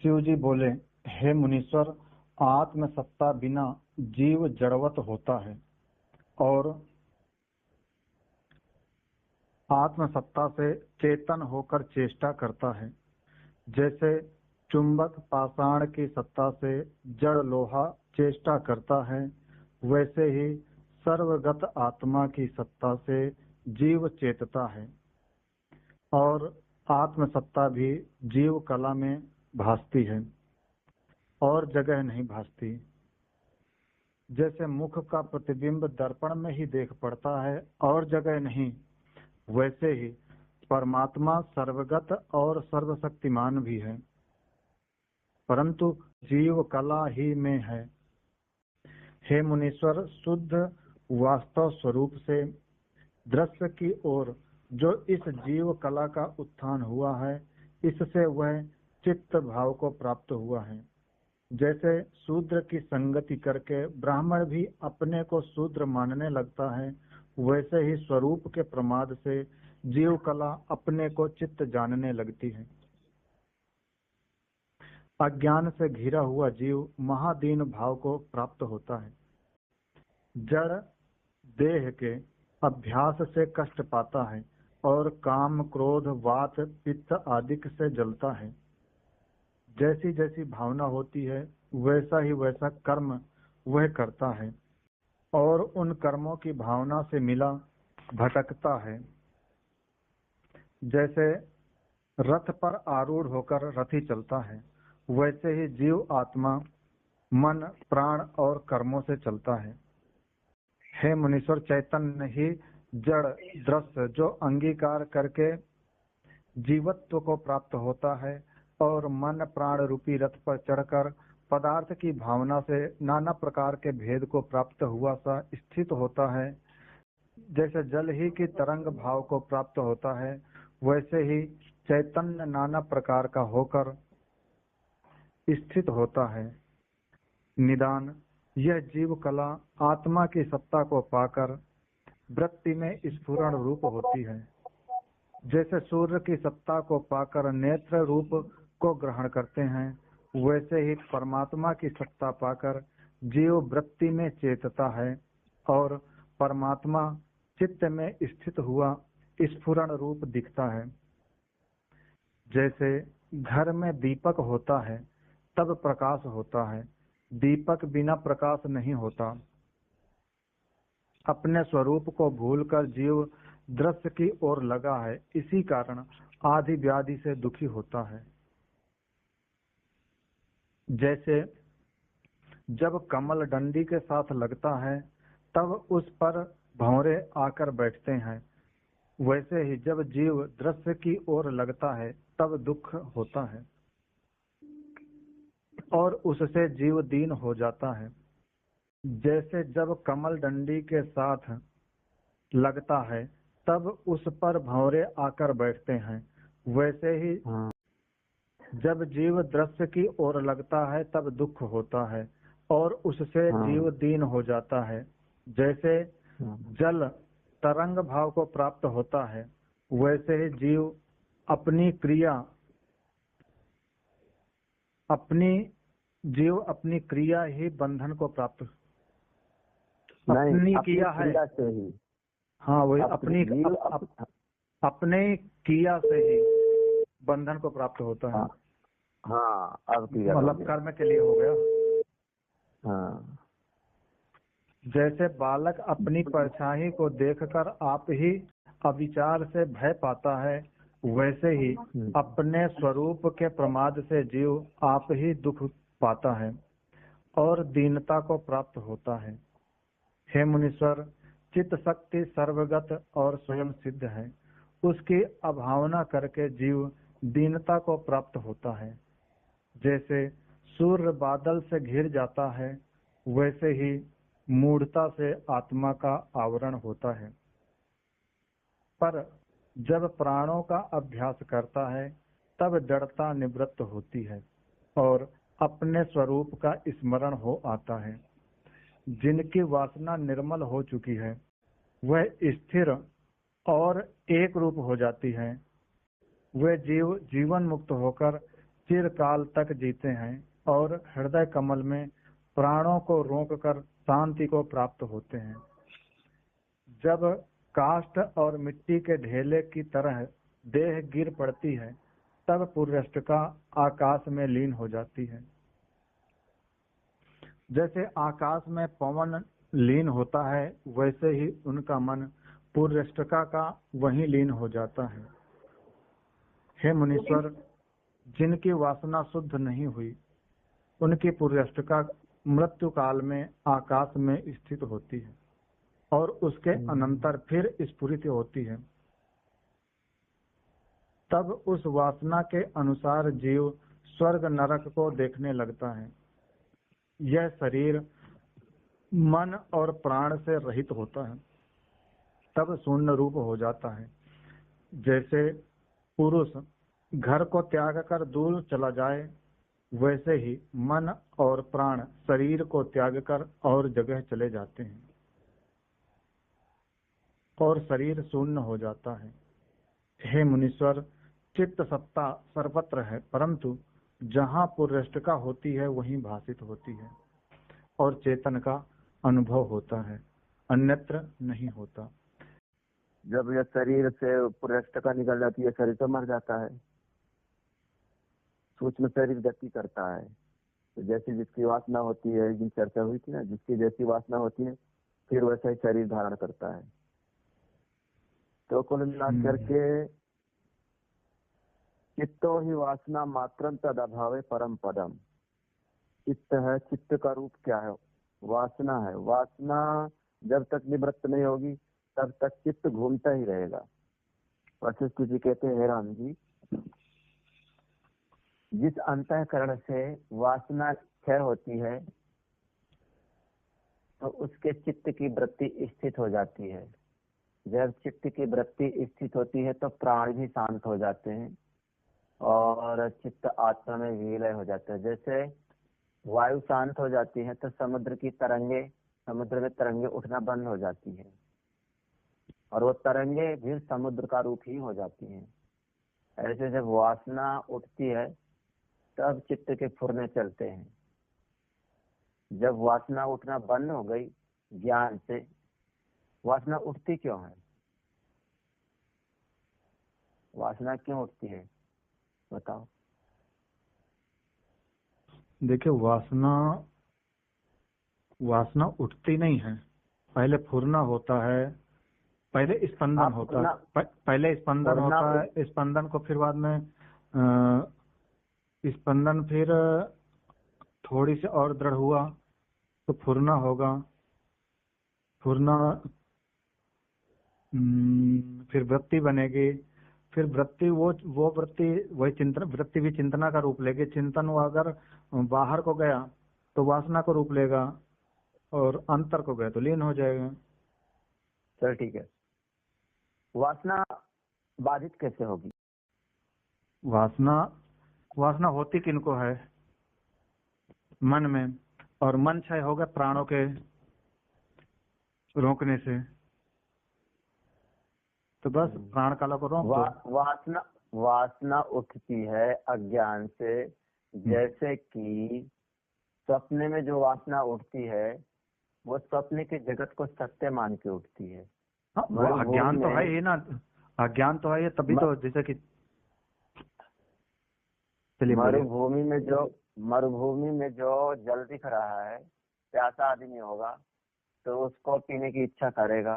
शिव जी बोले, हे मुनीश्वर, आत्म सत्ता बिना जीव जड़वत होता है और आत्म सत्ता से चेतन होकर चेष्टा करता है। जैसे चुंबक पाषाण की सत्ता से जड़ लोहा चेष्टा करता है, वैसे ही सर्वगत आत्मा की सत्ता से जीव चेतता है और आत्म सत्ता भी जीव कला में भासती है और जगह नहीं भासती। जैसे मुख का प्रतिबिंब दर्पण में ही देख पड़ता है और जगह नहीं, वैसे ही परमात्मा सर्वगत और सर्वशक्तिमान भी है, परंतु जीव कला ही में है। हे मुनीश्वर, शुद्ध वास्तव स्वरूप से दृश्य की ओर जो इस जीव कला का उत्थान हुआ है, इससे वह चित्त भाव को प्राप्त हुआ है। जैसे शूद्र की संगति करके ब्राह्मण भी अपने को शूद्र मानने लगता है, वैसे ही स्वरूप के प्रमाद से जीव कला अपने को चित्त जानने लगती है। अज्ञान से घिरा हुआ जीव महादीन भाव को प्राप्त होता है। जड़ देह के अभ्यास से कष्ट पाता है और काम क्रोध वात पित्त आदि से जलता है। जैसी जैसी भावना होती है वैसा ही वैसा कर्म वह करता है और उन कर्मों की भावना से मिला भटकता है। जैसे रथ पर आरूढ़ होकर रथी चलता है, वैसे ही जीव आत्मा मन प्राण और कर्मों से चलता है। हे मुनीश्वर, चैतन्य ही जड़ दृश्य जो अंगीकार करके जीवत्व को प्राप्त होता है और मन प्राण रूपी रथ पर चढ़कर पदार्थ की भावना से नाना प्रकार के भेद को प्राप्त हुआ सा स्थित होता है। जैसे जल ही की तरंग भाव को प्राप्त होता है, वैसे ही चैतन्य नाना प्रकार का होकर स्थित होता है। निदान यह जीव कला आत्मा की सत्ता को पाकर वृत्ति में स्फुरण रूप होती है। जैसे सूर्य की सत्ता को पाकर नेत्र रूप को ग्रहण करते हैं, वैसे ही परमात्मा की सत्ता पाकर जीव वृत्ति में चेतता है और परमात्मा चित्त में स्थित हुआ स्फुरण रूप दिखता है। जैसे घर में दीपक होता है तब प्रकाश होता है, दीपक बिना प्रकाश नहीं होता। अपने स्वरूप को भूलकर जीव दृश्य की ओर लगा है, इसी कारण आदि व्याधि से दुखी होता है। जैसे जब कमल डंडी के साथ लगता है तब उस पर भंवरे आकर बैठते हैं, वैसे ही जब जीव दृश्य की ओर लगता है तब दुख होता है और उससे जीव दीन हो जाता है। जैसे जब कमल डंडी के साथ लगता है तब उस पर भंवरे आकर बैठते हैं, वैसे ही जब जीव दृश्य की ओर लगता है तब दुख होता है और उससे जीव दीन हो जाता है। जैसे जल तरंग भाव को प्राप्त होता है, वैसे ही जीव अपनी क्रिया ही बंधन को प्राप्त अपनी किया है से ही। हाँ, वही अपने किया से ही बंधन को प्राप्त होता है। हाँ, अब मतलब कर्म के लिए हो गया। हाँ। जैसे बालक अपनी परछाई को देखकर आप ही अविचार से भय पाता है, वैसे ही अपने स्वरूप के प्रमाद से जीव आप ही दुख पाता है और दीनता को प्राप्त होता है। हे मुनीश्वर, चित्त शक्ति सर्वगत और स्वयं सिद्ध है, उसकी अभावना करके जीव दीनता को प्राप्त होता है। जैसे सूर्य बादल से घिर जाता है, वैसे ही मूढ़ता से आत्मा का आवरण होता है। पर जब प्राणों का अभ्यास करता है तब जड़ता निवृत्त होती है और अपने स्वरूप का स्मरण हो आता है। जिनकी वासना निर्मल हो चुकी है वह स्थिर और एक रूप हो जाती है। वे जीवन मुक्त होकर चिरकाल तक जीते हैं और हृदय कमल में प्राणों को रोककर शांति को प्राप्त होते हैं। जब काष्ठ और मिट्टी के ढेले की तरह देह गिर पड़ती है तब पुर्यष्टका आकाश में लीन हो जाती है। जैसे आकाश में पवन लीन होता है वैसे ही उनका मन पुर्यष्टका का वहीं लीन हो जाता है। हे मुनीश्वर, जिनकी वासना शुद्ध नहीं हुई उनकी पुर्यष्टका मृत्यु काल में आकाश में स्थित होती है और उसके अनंतर फिर स्फुरित होती है। तब उस वासना के अनुसार जीव स्वर्ग नरक को देखने लगता है। यह शरीर मन और प्राण से रहित होता है तब शून्य रूप हो जाता है। जैसे पुरुष घर को त्याग कर दूर चला जाए वैसे ही मन और प्राण शरीर को त्याग कर और जगह चले जाते हैं और शरीर शून्य हो जाता है। हे मुनीश्वर, चित्त सत्ता सर्वत्र है परंतु जहाँ पुर्यष्टका होती है वहीं भाषित होती है और चेतन का अनुभव होता है, अन्यत्र नहीं होता। जब यह शरीर से पुर्यष्टका निकल जाती है शरीर तो मर जाता है, सूक्ष्म शरीर गति करता है। तो जैसे जिसकी वासना होती है, जिन चर्चा हुई थी ना, जिसकी जैसी वासना होती है फिर वैसा ही शरीर धारण करता है। तो कुल मिला करके चित्तो ही वासना मात्रम तद अभावे परम पदम। चित्त है, चित्त का रूप क्या है? वासना है। वासना जब तक निवृत्त नहीं होगी तब तक चित्त घूमता ही रहेगा। वशिष्ठ जी कहते हैं, हे राम जी, जिस अंतःकरण से वासना क्षय होती है तो उसके चित्त की वृत्ति स्थित हो जाती है। जब चित्त की वृत्ति स्थित होती है तो प्राण भी शांत हो जाते हैं और चित्त आत्मा में विलय हो जाता है। जैसे वायु शांत हो जाती है तो समुद्र में तरंगे उठना बंद हो जाती है और वो तरंगे भी समुद्र का रूप ही हो जाती हैं। ऐसे जब वासना उठती है तब चित्त के फुरने चलते हैं। जब वासना उठना बंद हो गई ज्ञान से, वासना उठती क्यों है? वासना क्यों उठती है बताओ। देखिए, वासना उठती नहीं है, पहले फुरना होता है, पहले स्पंदन होता है, पहले स्पंदन होता है, स्पंदन को फिर बाद में स्पंदन फिर थोड़ी सी और दृढ़ हुआ तो फुरना होगा, फुरना फिर वृत्ति बनेगी, फिर वृत्ति वो वृत्ति वही चिंतन, वृत्ति भी चिंतना का रूप लेगी। चिंतन वो अगर बाहर को गया तो वासना को रूप लेगा और अंतर को गया तो लीन हो जाएगा। चल ठीक है। वासना बाधित कैसे होगी? वासना होती किनको है? मन में, और मन क्षय होगा प्राणों के रोकने से, तो बस प्राण काला को रोक दो। वासना उठती है अज्ञान से। जैसे कि सपने में जो वासना उठती है वो सपने के जगत को सत्य मान के उठती है। वो अज्ञान तो है ही ना, अज्ञान तो है, तभी तो जैसे कि मरुभूमि में जो जल दिख रहा है, प्यासा आदमी होगा तो उसको पीने की इच्छा करेगा।